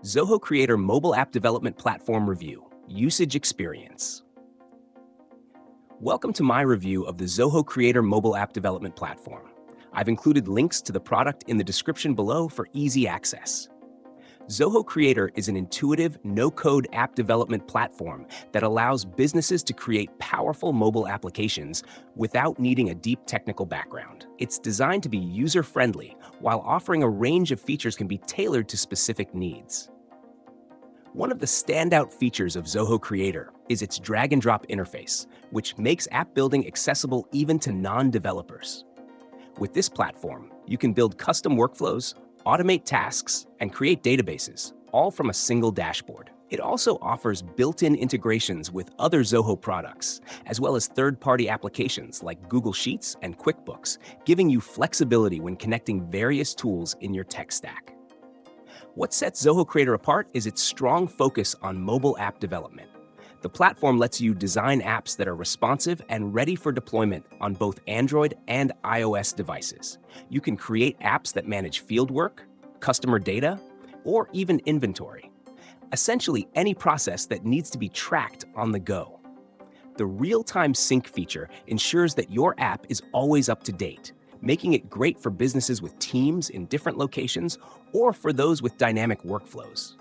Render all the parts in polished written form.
Zoho Creator Mobile App Development Platform Review, Usage Experience. Welcome to my review of the Zoho Creator Mobile App Development Platform. I've included links to the product in the description below for easy access. Zoho Creator is an intuitive, no-code app development platform that allows businesses to create powerful mobile applications without needing a deep technical background. It's designed to be user-friendly, while offering a range of features can be tailored to specific needs. One of the standout features of Zoho Creator is its drag-and-drop interface, which makes app building accessible even to non-developers. With this platform, you can build custom workflows, automate tasks, and create databases, all from a single dashboard. It also offers built-in integrations with other Zoho products, as well as third-party applications like Google Sheets and QuickBooks, giving you flexibility when connecting various tools in your tech stack. What sets Zoho Creator apart is its strong focus on mobile app development. The platform lets you design apps that are responsive and ready for deployment on both Android and iOS devices. You can create apps that manage fieldwork, customer data, or even inventory. Essentially, any process that needs to be tracked on the go. The real-time sync feature ensures that your app is always up to date, making it great for businesses with teams in different locations or for those with dynamic workflows.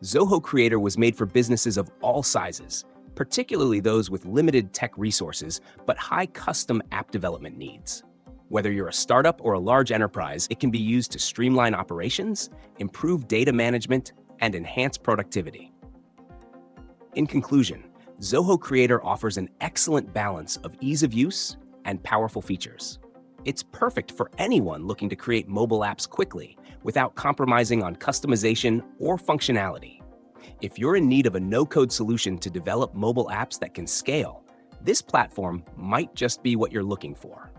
Zoho Creator was made for businesses of all sizes, particularly those with limited tech resources but high custom app development needs. Whether you're a startup or a large enterprise, it can be used to streamline operations, improve data management, and enhance productivity. In conclusion, Zoho Creator offers an excellent balance of ease of use and powerful features. It's perfect for anyone looking to create mobile apps quickly without compromising on customization or functionality. If you're in need of a no-code solution to develop mobile apps that can scale, this platform might just be what you're looking for.